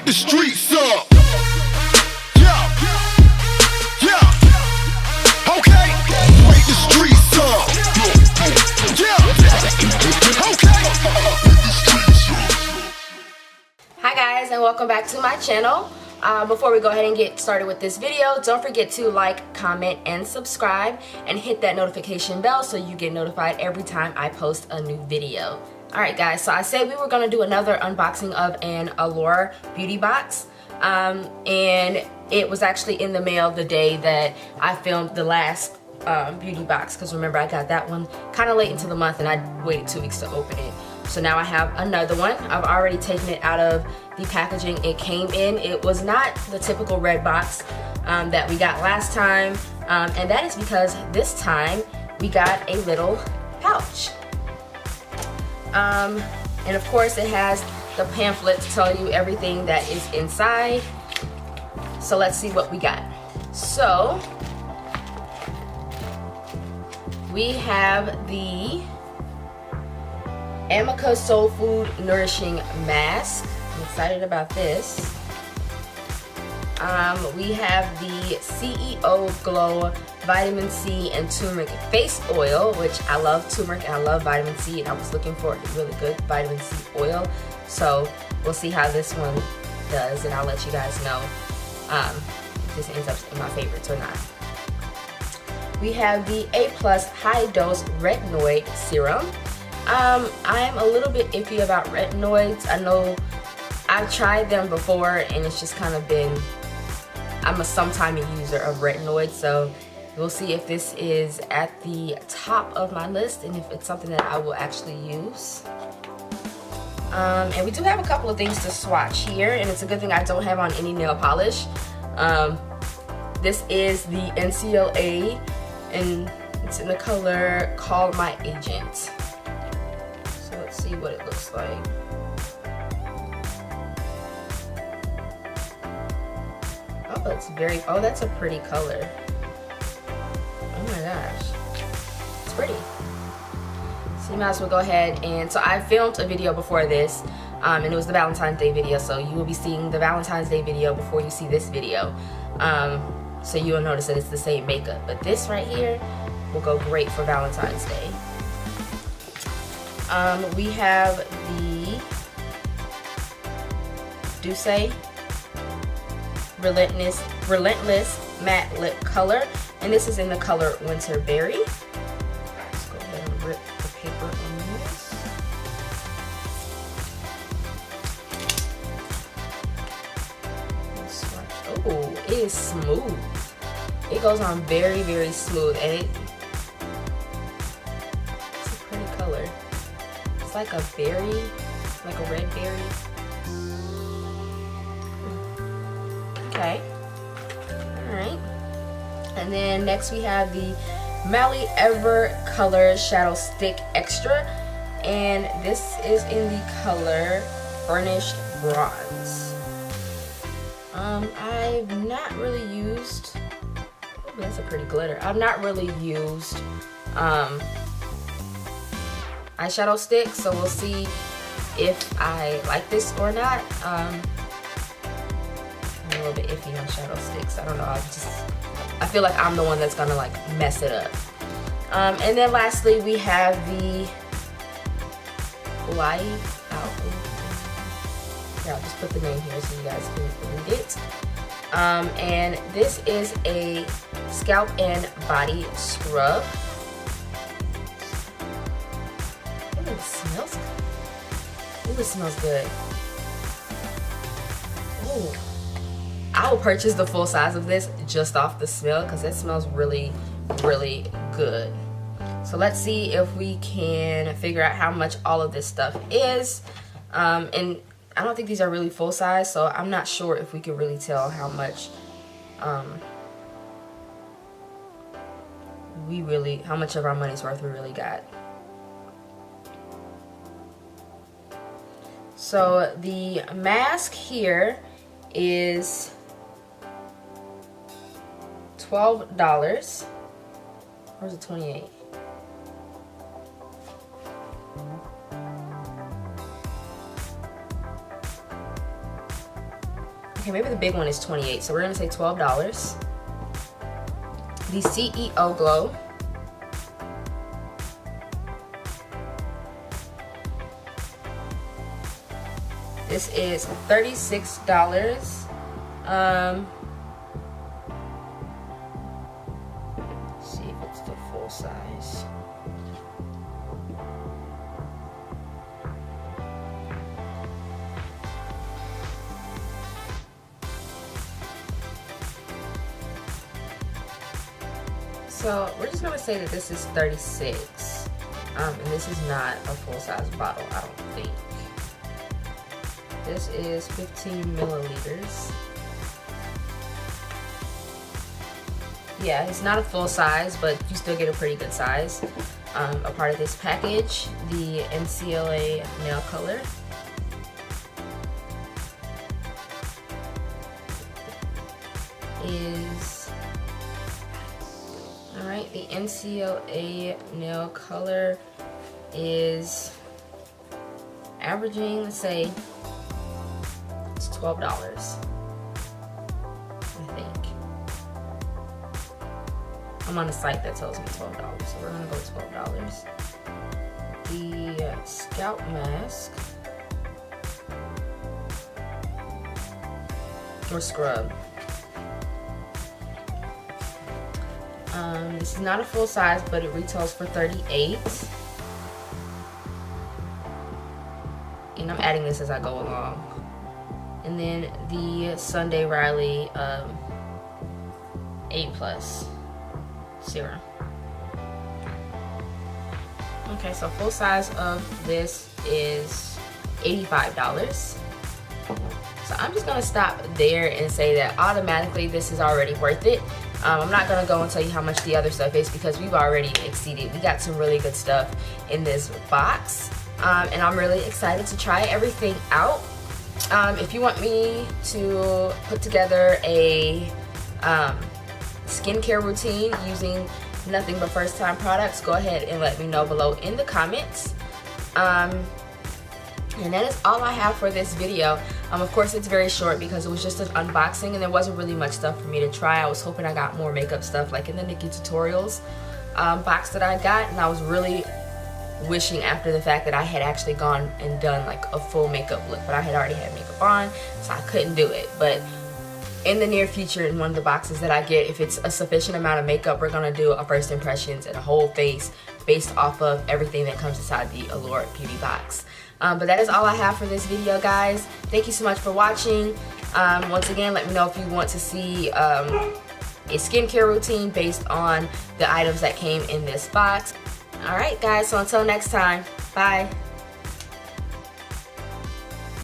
wake the streets up. Yeah, yeah, okay, wake the streets up. Yeah, okay. Hi guys, and welcome back to my channel. Before we go ahead and get started with this video, don't forget to like, comment, and subscribe, and hit that notification bell so you get notified every time I post a new video. Alright guys, so I said we were going to do another unboxing of an Allure beauty box, and it was actually in the mail the day that I filmed the last beauty box, because remember I got that one kind of late into the month and I waited 2 weeks to open it. So now I have another one. I've already taken it out of the packaging it came in. It was not the typical red box that we got last time, and that is because this time we got a little pouch. And of course it has the pamphlet to tell you everything that is inside. So let's see what we got. So we have the Amika Soulfood Nourishing Mask. I'm excited about this. We have the C.E.O. Glow Vitamin C and Turmeric Face Oil, which I love turmeric and I love vitamin C, and I was looking for a really good vitamin C oil. So we'll see how this one does, and I'll let you guys know if this ends up in my favorites or not. We have the A+ High Dose Retinoid Serum. I'm a little bit iffy about retinoids. I know I've tried them before and it's just kind of been, I'm a sometime user of retinoids, so we'll see if this is at the top of my list and if it's something that I will actually use. And we do have a couple of things to swatch here, and it's a good thing I don't have on any nail polish. This is the NCLA, and it's in the color Call My Agent. So let's see what it looks like. Oh, it's very, oh, that's a pretty color. Oh my gosh, it's pretty. So you might as well go ahead and, so I filmed a video before this, and it was the Valentine's Day video, so you will be seeing the Valentine's Day video before you see this video. So you will notice that it's the same makeup, but this right here will go great for Valentine's Day. We have the Doucce Relentless Matte Lip Color, and this is in the color Winterberry. Let's go ahead and rip the paper on this. Oh, it is smooth. It goes on very, very smooth, and it's a pretty color. It's like a berry, like a red berry. Okay. Alright. And then next we have the Mally Ever Color Shadow Stick Extra, and this is in the color Burnished Bronze. I've not really used, oh, that's a pretty glitter. I've not really used eyeshadow sticks, so we'll see if I like this or not. I'm a little bit iffy on shadow sticks. I don't know. I feel like I'm the one that's gonna like mess it up. And then lastly, we have the Ouai. Here, I'll just put the name here so you guys can read it. And this is a scalp and body scrub. Oh, it smells good. Oh, it smells good. Oh, I will purchase the full size of this just off the smell because it smells really, really good. So let's see if we can figure out how much all of this stuff is. And I don't think these are really full size, so I'm not sure if we can really tell how much how much of our money's worth we really got. So the mask here is $12. Or is it $28? Okay, maybe the big one is $28, so we're gonna say $12. The CEO Glow. This is $36. See if it's the full size. So we're just gonna say that this is 36, and this is not a full-size bottle, I don't think. This is 15 milliliters. Yeah, it's not a full size, but you still get a pretty good size. A part of this package, the NCLA nail color. Alright, the NCLA nail color is averaging, let's say, it's $12, I think. I'm on a site that tells me $12, so we're gonna go $12. The scalp mask or scrub. This is not a full size, but it retails for $38. And I'm adding this as I go along. And then the Sunday Riley 8+ serum. Okay, so full size of this is $85. So I'm just gonna stop there and say that automatically this is already worth it. I'm not gonna go and tell you how much the other stuff is because we've already exceeded. We got some really good stuff in this box, and I'm really excited to try everything out. If you want me to put together a skincare routine using nothing but first-time products, go ahead and let me know below in the comments. And that is all I have for this video. Of course, it's very short because it was just an unboxing and there wasn't really much stuff for me to try. I was hoping I got more makeup stuff like in the Nikki Tutorials box that I got, and I was really wishing after the fact that I had actually gone and done like a full makeup look, but I had already had makeup on, so I couldn't do it. But in the near future, in one of the boxes that I get, if it's a sufficient amount of makeup, we're gonna do a first impressions and a whole face based off of everything that comes inside the Allure beauty box. But that is all I have for this video, guys. Thank you so much for watching. Once again, let me know if you want to see a skincare routine based on the items that came in this box. Alright guys, so until next time, bye.